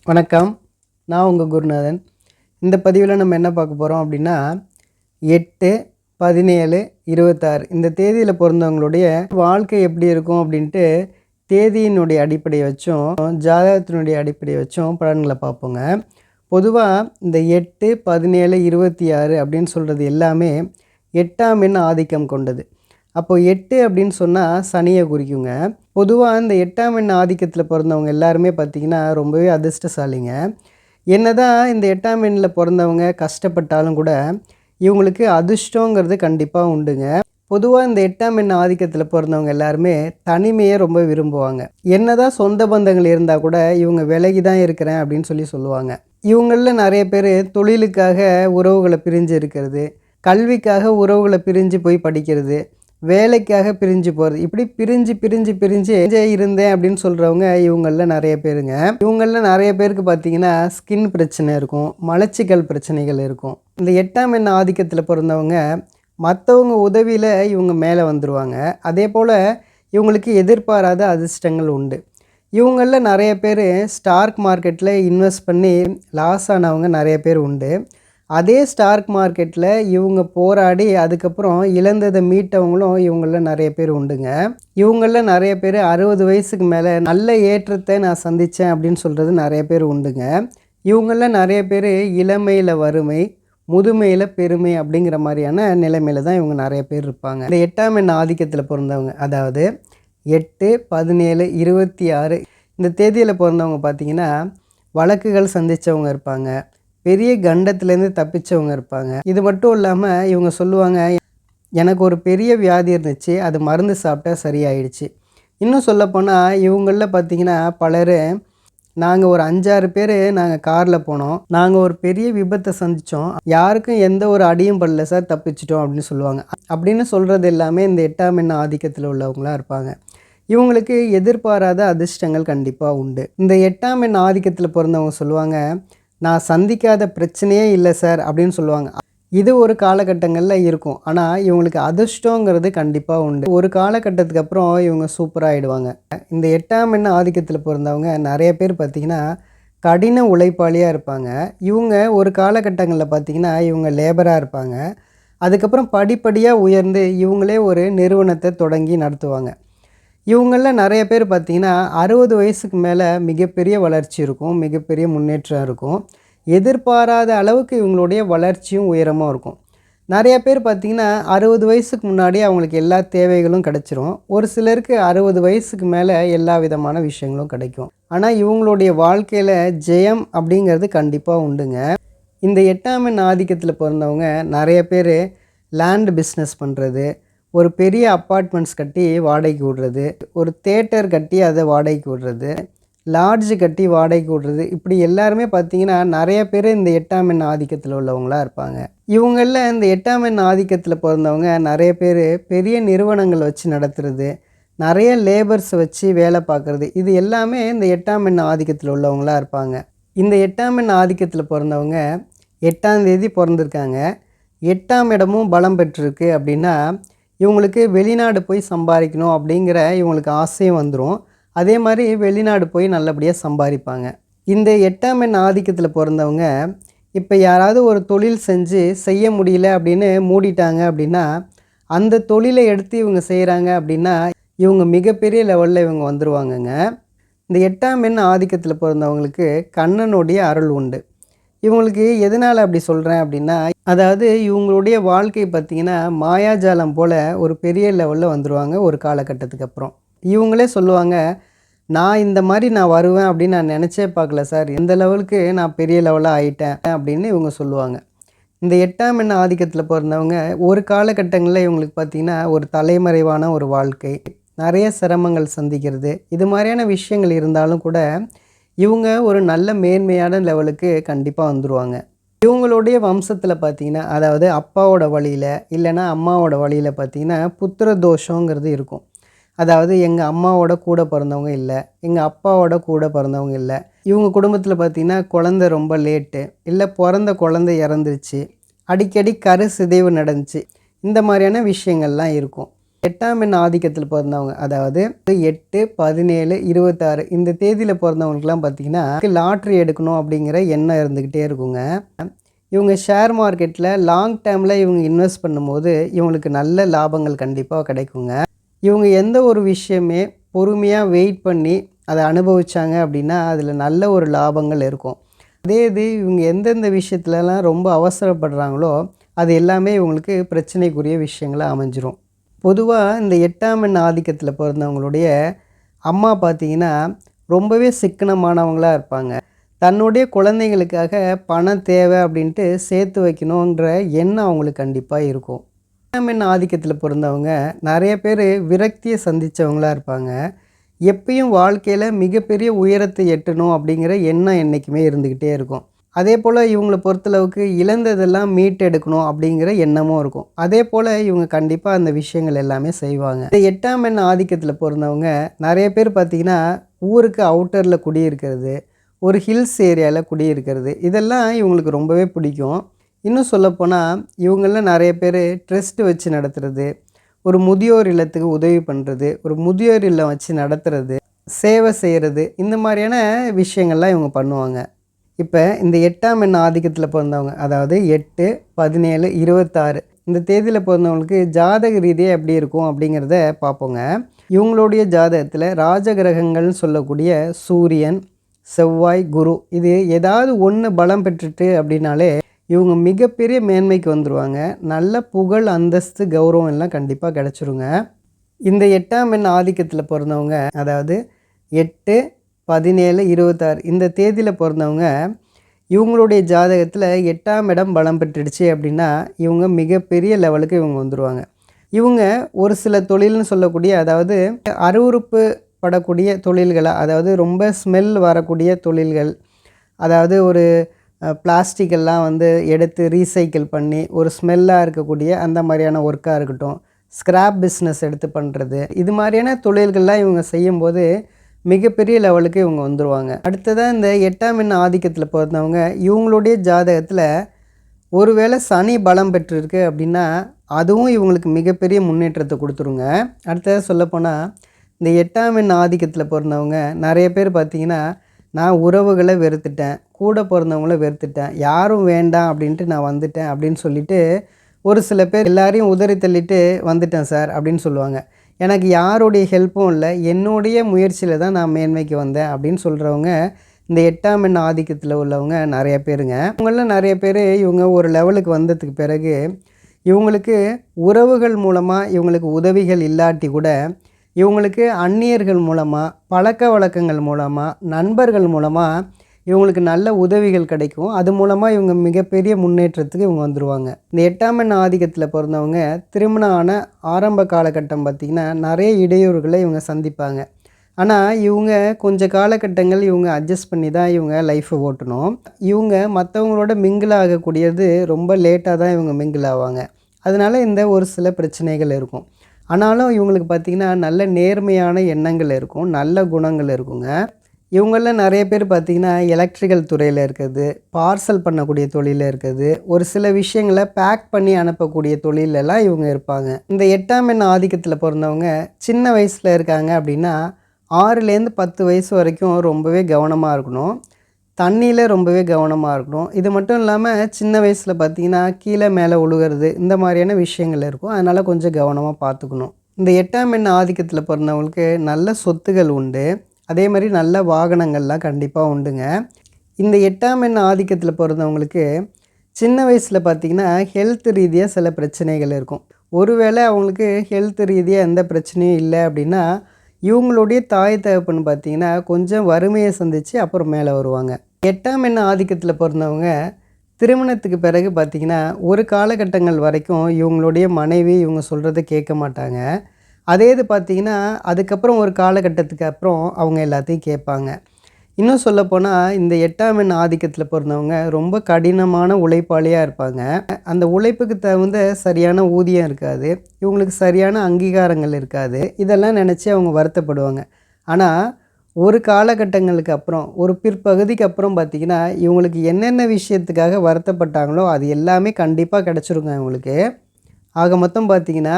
வணக்கம். நான் உங்கள் குருநாதன். இந்த பதிவில் நம்ம என்ன பார்க்க போகிறோம் அப்படின்னா 8/17/26 இந்த தேதியில் பிறந்தவங்களுடைய வாழ்க்கை எப்படி இருக்கும் அப்படின்ட்டு தேதியினுடைய அடிப்படையை வச்சும் ஜாதகத்தினுடைய அடிப்படையை வச்சும் பலன்களை பார்ப்போங்க. பொதுவாக இந்த 8/17/26 அப்படின்னு சொல்கிறது எல்லாமே 8ஆம் எண் ஆதிக்கம் கொண்டது. அப்போது 8 அப்படின்னு சொன்னால் சனியை குறிக்குங்க. பொதுவாக இந்த 8ஆம் எண் ஆதிக்கத்தில் பிறந்தவங்க எல்லாருமே பார்த்திங்கன்னா ரொம்பவே அதிர்ஷ்டசாலிங்க. என்னதான் இந்த 8ஆம் எண்ணில் பிறந்தவங்க கஷ்டப்பட்டாலும் கூட இவங்களுக்கு அதிர்ஷ்டங்கிறது கண்டிப்பாக உண்டுங்க. பொதுவாக இந்த 8ஆம் எண் ஆதிக்கத்தில் பிறந்தவங்க எல்லாருமே தனிமையை ரொம்ப விரும்புவாங்க. என்னதான் சொந்த பந்தங்கள் இருந்தால் கூட இவங்க விலகி தான் இருக்கிறேன் அப்படின்னு சொல்லுவாங்க. இவங்களில் நிறைய பேர் தொழிலுக்காக உறவுகளை பிரிஞ்சு இருக்கிறது, கல்விக்காக உறவுகளை பிரிஞ்சு போய் படிக்கிறது, வேலைக்காக பிரிஞ்சு போகிறது, இப்படி பிரிஞ்சு இருந்தேன் அப்படின்னு சொல்கிறவங்க இவங்களில் நிறைய பேருங்க. இவங்களில் நிறைய பேருக்கு பார்த்திங்கன்னா ஸ்கின் பிரச்சனை இருக்கும், மலச்சிக்கல் பிரச்சனைகள் இருக்கும். இந்த 8ஆம் எண் ஆதிக்கத்தில் பிறந்தவங்க மற்றவங்க உதவியில் இவங்க மேலே வந்துடுவாங்க. அதே போல் இவங்களுக்கு எதிர்பாராத அதிர்ஷ்டங்கள் உண்டு. இவங்களில் நிறைய பேர் ஸ்டார்க் மார்க்கெட்டில் இன்வெஸ்ட் பண்ணி லாஸ் ஆனவங்க நிறைய பேர் உண்டு. அதே ஸ்டார்க் மார்க்கெட்டில் இவங்க போராடி அதுக்கப்புறம் இழந்ததை மீட்டவங்களும் இவங்களில் நிறைய பேர் உண்டுங்க. இவங்களில் நிறைய பேர் 60 வயசுக்கு மேலே நல்ல ஏற்றத்தை நான் சந்தித்தேன் அப்படின்னு சொல்கிறது நிறைய பேர் உண்டுங்க. இவங்களில் நிறைய பேர் இளமையில் வறுமை, முதுமையில் பெருமை அப்படிங்கிற மாதிரியான நிலைமையில் தான் இவங்க நிறைய பேர் இருப்பாங்க. இந்த 8ஆம் எண் ஆதிக்கத்தில் பிறந்தவங்க, அதாவது 8/17/26 இந்த தேதியில் பிறந்தவங்க பார்த்திங்கன்னா வழக்குகள் சந்தித்தவங்க இருப்பாங்க, பெரிய கண்டத்துலேருந்து தப்பிச்சவங்க இருப்பாங்க. இது மட்டும் இல்லாமல் இவங்க சொல்லுவாங்க, எனக்கு ஒரு பெரிய வியாதி இருந்துச்சு, அது மருந்து சாப்பிட்டா சரியாயிடுச்சு. இன்னும் சொல்லப்போனால் இவங்களில் பார்த்திங்கன்னா பலர், நாங்கள் ஒரு 5-6 பேர் நாங்கள் காரில் போனோம், நாங்கள் ஒரு பெரிய விபத்தை சந்தித்தோம், யாருக்கும் எந்த ஒரு அடியும் படல சார், தப்பிச்சிட்டோம் அப்படின்னு சொல்லுவாங்க. அப்படின்னு சொல்கிறது எல்லாமே இந்த 8ஆம் எண் ஆதிக்கத்தில் உள்ளவங்களாக இருப்பாங்க. இவங்களுக்கு எதிர்பாராத அதிர்ஷ்டங்கள் கண்டிப்பாக உண்டு. இந்த 8ஆம் எண் ஆதிக்கத்தில் பிறந்தவங்க சொல்லுவாங்க, நான் சந்திக்காத பிரச்சனையே இல்லை சார் அப்படின்னு சொல்லுவாங்க. இது ஒரு காலகட்டங்களில் இருக்கும். ஆனால் இவங்களுக்கு அதிர்ஷ்டங்கிறது கண்டிப்பாக உண்டு. ஒரு காலகட்டத்துக்கு அப்புறம் இவங்க சூப்பராகிடுவாங்க. இந்த 8ஆம் எண் ஆதிக்கத்தில் பிறந்தவங்க நிறைய பேர் பார்த்திங்கன்னா கடின உழைப்பாளியாக இருப்பாங்க. இவங்க ஒரு காலகட்டங்களில் பார்த்திங்கன்னா இவங்க லேபராக இருப்பாங்க. அதுக்கப்புறம் படிப்படியாக உயர்ந்து இவங்களே ஒரு நிறுவனத்தை தொடங்கி நடத்துவாங்க. இவங்களில் நிறைய பேர் பார்த்திங்கன்னா 60 வயசுக்கு மேலே மிகப்பெரிய வளர்ச்சி இருக்கும், மிகப்பெரிய முன்னேற்றம் இருக்கும். எதிர்பாராத அளவுக்கு இவங்களுடைய வளர்ச்சியும் உயரமும் இருக்கும். நிறைய பேர் பார்த்திங்கன்னா 60 வயசுக்கு முன்னாடி அவங்களுக்கு எல்லா தேவைகளும் கிடச்சிரும். ஒரு சிலருக்கு 60 வயசுக்கு மேலே எல்லா விதமான விஷயங்களும் கிடைக்கும். ஆனால் இவங்களுடைய வாழ்க்கையில் ஜெயம் அப்படிங்கிறது கண்டிப்பாக உண்டுங்க. இந்த 8ஆம் எண் ஆதிக்கத்தில் பிறந்தவங்க நிறைய பேர் லேண்ட் பிஸ்னஸ் பண்ணுறது, ஒரு பெரிய அப்பார்ட்மெண்ட்ஸ் கட்டி வாடகைக்கு விடுறது, ஒரு தேட்டர் கட்டி அதை வாடகைக்கு விடுறது, லாட்ஜ் கட்டி வாடகைக்கு விடுறது, இப்படி எல்லாருமே பார்த்திங்கன்னா நிறைய பேர் இந்த 8ஆம் எண் ஆதிக்கத்தில் உள்ளவங்களாக இருப்பாங்க. இவங்களில் இந்த 8ஆம் எண் ஆதிக்கத்தில் பிறந்தவங்க நிறைய பேர் பெரிய நிறுவனங்கள் வச்சு நடத்துறது, நிறைய லேபர்ஸ் வச்சு வேலை பார்க்குறது, இது எல்லாமே இந்த 8ஆம் எண் ஆதிக்கத்தில் உள்ளவங்களாக இருப்பாங்க. இந்த 8ஆம் எண் ஆதிக்கத்தில் பிறந்தவங்க 8ஆம் தேதி பிறந்திருக்காங்க, 8ஆம் இடமும் பலம் பெற்றிருக்கு அப்படின்னா இவங்களுக்கு வெளிநாடு போய் சம்பாதிக்கணும் அப்படிங்கிற இவங்களுக்கு ஆசையும் வந்துடும். அதே மாதிரி வெளிநாடு போய் நல்லபடியாக சம்பாதிப்பாங்க. இந்த 8ஆம் எண் ஆதிக்கத்தில் பிறந்தவங்க இப்போ யாராவது ஒரு தொழில் செஞ்சு செய்ய முடியல அப்படின்னு மூடிட்டாங்க அப்படின்னா அந்த தொழிலை எடுத்து இவங்க செய்கிறாங்க அப்படின்னா இவங்க மிகப்பெரிய லெவலில் இவங்க வந்துடுவாங்கங்க. இந்த 8ஆம் எண் ஆதிக்கத்தில் பிறந்தவங்களுக்கு கண்ணனுடைய அருள் உண்டு. இவங்களுக்கு எதனால் அப்படி சொல்கிறேன் அப்படின்னா, அதாவது இவங்களுடைய வாழ்க்கை பார்த்திங்கன்னா மாயாஜாலம் போல் ஒரு பெரிய லெவலில் வந்துடுவாங்க ஒரு காலகட்டத்துக்கு அப்புறம். இவங்களே சொல்லுவாங்க, நான் இந்த மாதிரி நான் வருவேன் அப்படின்னு நான் நினச்சே பார்க்கல சார், எந்த லெவலுக்கு நான் பெரிய லெவலாக ஆகிட்டேன் அப்படின்னு இவங்க சொல்லுவாங்க. இந்த 8ஆம் எண் ஆதிக்கத்தில் பிறந்தவங்க ஒரு காலகட்டங்களில் இவங்களுக்கு பார்த்திங்கன்னா ஒரு தலைமறைவான ஒரு வாழ்க்கை, நிறைய சிரமங்கள் சந்திக்கிறது, இது மாதிரியான விஷயங்கள் இருந்தாலும் கூட இவங்க ஒரு நல்ல மேன்மையான லெவலுக்கு கண்டிப்பாக வந்துடுவாங்க. இவங்களுடைய வம்சத்தில் பார்த்திங்கன்னா, அதாவது அப்பாவோட வழியில் இல்லைன்னா அம்மாவோட வழியில் பார்த்திங்கன்னா புத்திர தோஷங்கிறது இருக்கும். அதாவது எங்கள் அம்மாவோட கூட பிறந்தவங்க இல்லை, எங்கள் அப்பாவோட கூட பிறந்தவங்க இல்லை, இவங்க குடும்பத்தில் பார்த்திங்கன்னா குழந்தை ரொம்ப லேட்டு, இல்லை பிறந்த குழந்தை இறந்துருச்சு, அடிக்கடி கரு சிதைவு நடந்துச்சு, இந்த மாதிரியான விஷயங்கள்லாம் இருக்கும். 8ஆம் எண் ஆதிக்கத்தில் பிறந்தவங்க, அதாவது 8, 17, 26 இந்த தேதியில் பிறந்தவங்களுக்குலாம் பார்த்திங்கன்னா லாட்ரி எடுக்கணும் அப்படிங்கிற எண்ணம் இருந்துக்கிட்டே இருக்குங்க. இவங்க ஷேர் மார்க்கெட்டில் லாங் டேர்மில் இவங்க இன்வெஸ்ட் பண்ணும்போது இவங்களுக்கு நல்ல லாபங்கள் கண்டிப்பாக கிடைக்குங்க. இவங்க எந்த ஒரு விஷயமே பொறுமையாக வெயிட் பண்ணி அதை அனுபவித்தாங்க அப்படின்னா அதில் நல்ல ஒரு லாபங்கள் இருக்கும். அதே இது இவங்க எந்தெந்த விஷயத்துலலாம் ரொம்ப அவசரப்படுறாங்களோ அது எல்லாமே இவங்களுக்கு பிரச்சனைக்குரிய விஷயங்களாக அமைஞ்சிரும். பொதுவாக இந்த 8ஆம் எண் ஆதிக்கத்தில் பிறந்தவங்களுடைய அம்மா பார்த்திங்கன்னா ரொம்பவே சிக்கனமானவங்களாக இருப்பாங்க. தன்னுடைய குழந்தைங்களுக்காக பணம் தேவை அப்படின்ட்டு சேர்த்து வைக்கணுன்ற எண்ணம் அவங்களுக்கு கண்டிப்பாக இருக்கும். 8ஆம் எண் ஆதிக்கத்தில் பிறந்தவங்க நிறைய பேர் விரக்தியை சந்தித்தவங்களாக இருப்பாங்க. எப்பயும் வாழ்க்கையில் மிகப்பெரிய உயரத்தை எட்டணும் அப்படிங்கிற எண்ணம் என்றைக்குமே இருந்துக்கிட்டே இருக்கும். அதே போல் இவங்களை பொறுத்தளவுக்கு இழந்ததெல்லாம் மீட்டெடுக்கணும் அப்படிங்கிற எண்ணமும் இருக்கும். அதே போல் இவங்க கண்டிப்பாக அந்த விஷயங்கள் எல்லாமே செய்வாங்க. இந்த 8ஆம் எண் ஆதிக்கத்தில் பிறந்தவங்க நிறைய பேர் பார்த்திங்கன்னா ஊருக்கு அவுட்டரில் குடியிருக்கிறது, ஒரு ஹில்ஸ் ஏரியாவில் குடியிருக்கிறது, இதெல்லாம் இவங்களுக்கு ரொம்பவே பிடிக்கும். இன்னும் சொல்லப்போனால் இவங்களில் நிறைய பேர் ட்ரஸ்ட்டு வச்சு நடத்துகிறது, ஒரு முதியோர் இல்லத்துக்கு உதவி பண்ணுறது, ஒரு முதியோர் இல்லம் வச்சு நடத்துறது, சேவை செய்கிறது, இந்த மாதிரியான விஷயங்கள்லாம் இவங்க பண்ணுவாங்க. இப்போ இந்த 8ஆம் எண் ஆதிக்கத்தில் பிறந்தவங்க, அதாவது 8, 17, 26 இந்த தேதியில் பிறந்தவங்களுக்கு ஜாதக ரீதியாக எப்படி இருக்கும் அப்படிங்கிறத பார்ப்போங்க. இவங்களுடைய ஜாதகத்தில் ராஜகிரகங்கள்னு சொல்லக்கூடிய சூரியன், செவ்வாய், குரு இது ஏதாவது ஒன்று பலம் பெற்றுட்டு அப்படின்னாலே இவங்க மிகப்பெரிய மேன்மைக்கு வந்துடுவாங்க. நல்ல புகழ், அந்தஸ்து, கௌரவம் எல்லாம் கண்டிப்பாக கிடச்சிருங்க. இந்த 8ஆம் எண் ஆதிக்கத்தில் பிறந்தவங்க, அதாவது 8, 17, 26 இந்த தேதியில் பிறந்தவங்க இவங்களுடைய ஜாதகத்தில் 8ஆம் இடம் பலம் பெற்றுடுச்சு அப்படின்னா இவங்க மிகப்பெரிய லெவலுக்கு இவங்க வந்துடுவாங்க. இவங்க ஒரு சில தொழில்னு சொல்லக்கூடிய, அதாவது அருவருப்பு படக்கூடிய தொழில்களாக, அதாவது ரொம்ப ஸ்மெல் வரக்கூடிய தொழில்கள், அதாவது ஒரு பிளாஸ்டிக்கெல்லாம் எடுத்து ரீசைக்கிள் பண்ணி ஒரு ஸ்மெல்லாக இருக்கக்கூடிய அந்த மாதிரியான ஒர்க்காக இருக்கட்டும், ஸ்க்ராப் பிஸ்னஸ் எடுத்து பண்ணுறது, இது மாதிரியான தொழில்கள்லாம் இவங்க செய்யும்போது மிகப்பெரிய லெவலுக்கு இவங்க வந்துடுவாங்க. அடுத்ததாக இந்த 8ஆம் எண் ஆதிக்கத்தில் பிறந்தவங்க இவங்களுடைய ஜாதகத்தில் ஒருவேளை சனி பலம் பெற்றிருக்கு அப்படின்னா அதுவும் இவங்களுக்கு மிகப்பெரிய முன்னேற்றத்தை கொடுத்துருங்க. அடுத்ததாக சொல்லப்போனால் இந்த 8ஆம் எண் ஆதிக்கத்தில் பிறந்தவங்க நிறைய பேர் பார்த்திங்கன்னா நான் உறவுகளை வெறுத்துட்டேன், கூட பிறந்தவங்கள வெறுத்துட்டேன், யாரும் வேண்டாம் அப்படின்ட்டு நான் வந்துட்டேன் அப்படின்னு சொல்லிவிட்டு ஒரு சில பேர் எல்லாரையும் உதறி தள்ளிட்டு வந்துட்டேன் சார் அப்படின்னு சொல்லுவாங்க. எனக்கு யாருடைய ஹெல்ப்பும் இல்லை, என்னுடைய முயற்சியில் தான் நான் மேன்மைக்கு வந்தேன் அப்படின்னு சொல்கிறவங்க இந்த 8ஆம் எண் ஆதிக்கத்தில் உள்ளவங்க நிறைய பேருங்க. இவங்களில் நிறைய பேர் இவங்க ஒரு லெவலுக்கு வந்ததுக்கு பிறகு இவங்களுக்கு உறவுகள் மூலமாக இவங்களுக்கு உதவிகள் இல்லாட்டி கூட இவங்களுக்கு அந்நியர்கள் மூலமாக, பழக்க வழக்கங்கள் மூலமாக, நண்பர்கள் மூலமாக இவங்களுக்கு நல்ல உதவிகள் கிடைக்கும். அது மூலமாக இவங்க மிகப்பெரிய முன்னேற்றத்துக்கு இவங்க வந்துடுவாங்க. இந்த 8ஆம் எண் ஆதிக்கத்தில் பிறந்தவங்க திருமணம் ஆன ஆரம்ப காலகட்டம் பார்த்திங்கன்னா நிறைய இடையூறுகளை இவங்க சந்திப்பாங்க. ஆனால் இவங்க கொஞ்சம் காலகட்டங்கள் இவங்க அட்ஜஸ்ட் பண்ணி தான் இவங்க லைஃப்பை ஓட்டணும். இவங்க மற்றவங்களோட மிங்கிள் ஆகக்கூடியது ரொம்ப லேட்டாக தான் இவங்க மிங்கிள் ஆவாங்க. அதனால் இந்த ஒரு சில பிரச்சனைகள் இருக்கும். ஆனாலும் இவங்களுக்கு பார்த்திங்கன்னா நல்ல நேர்மையான எண்ணங்கள் இருக்கும், நல்ல குணங்கள் இருக்குங்க. இவங்களில் நிறைய பேர் பார்த்திங்கன்னா எலக்ட்ரிக்கல் துறையில் இருக்கிறது, பார்சல் பண்ணக்கூடிய தொழிலில் இருக்கிறது, ஒரு சில விஷயங்களை பேக் பண்ணி அனுப்பக்கூடிய தொழிலெல்லாம் இவங்க இருப்பாங்க. இந்த 8ஆம் எண் ஆதிக்கத்தில் பிறந்தவங்க சின்ன வயசில் இருக்காங்க அப்படின்னா 6லேருந்து 10 வயசு வரைக்கும் ரொம்பவே கவனமாக இருக்கணும். தண்ணியில் ரொம்பவே கவனமாக இருக்கணும். இது மட்டும் இல்லாமல் சின்ன வயசில் பார்த்திங்கன்னா கீழே மேலே உழுகிறது இந்த மாதிரியான விஷயங்கள் இருக்கும். அதனால் கொஞ்சம் கவனமாக பார்த்துக்கணும். இந்த 8ஆம் எண் ஆதிக்கத்தில் பிறந்தவங்களுக்கு நல்ல சொத்துகள் உண்டு, அதே மாதிரி நல்ல வாகனங்கள்லாம் கண்டிப்பாக உண்டுங்க. இந்த 8ஆம் எண் ஆதிக்கத்தில் பிறந்தவங்களுக்கு சின்ன வயசில் பார்த்திங்கன்னா ஹெல்த் ரீதியாக சில பிரச்சனைகள் இருக்கும். ஒருவேளை அவங்களுக்கு ஹெல்த் ரீதியாக எந்த பிரச்சனையும் இல்லை அப்படின்னா இவங்களுடைய தாய் தகப்பன்னு பார்த்திங்கன்னா கொஞ்சம் வறுமையை சந்தித்து அப்புறம் மேலே வருவாங்க. 8ஆம் எண் ஆதிக்கத்தில் பிறந்தவங்க திருமணத்துக்கு பிறகு பார்த்திங்கன்னா ஒரு காலகட்டங்கள் வரைக்கும் இவங்களுடைய மனைவி இவங்க சொல்கிறத கேட்க மாட்டாங்க. அதே இது பார்த்திங்கன்னா அதுக்கப்புறம் ஒரு காலகட்டத்துக்கு அப்புறம் அவங்க எல்லாத்தையும் கேட்பாங்க. இன்னும் சொல்லப்போனால் இந்த 8ஆம் எண் ஆதிக்கத்தில் பிறந்தவங்க ரொம்ப கடினமான உழைப்பாளியாக இருப்பாங்க. அந்த உழைப்புக்கு தகுந்த சரியான ஊதியம் இருக்காது, இவங்களுக்கு சரியான அங்கீகாரங்கள் இருக்காது. இதெல்லாம் நினச்சி அவங்க வருத்தப்படுவாங்க. ஆனால் ஒரு காலகட்டங்களுக்கு அப்புறம், ஒரு பிற்பகுதிக்கு அப்புறம் பார்த்திங்கன்னா இவங்களுக்கு என்னென்ன விஷயத்துக்காக வருத்தப்பட்டாங்களோ அது எல்லாமே கண்டிப்பாக கிடச்சிருங்க இவங்களுக்கு. ஆக மொத்தம் பார்த்திங்கன்னா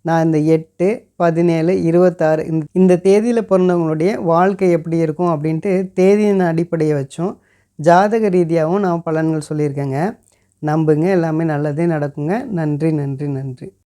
நான் இந்த 8, 17, 26 இந்த தேதியில் பிறந்தவங்களுடைய வாழ்க்கை எப்படி இருக்கும் அப்படின்ட்டு தேதியின் அடிப்படையை வச்சும் ஜாதக ரீதியாகவும் நான் பலன்கள் சொல்லியிருக்கேங்க. நம்புங்க, எல்லாமே நல்லதே நடக்குங்க. நன்றி, நன்றி, நன்றி.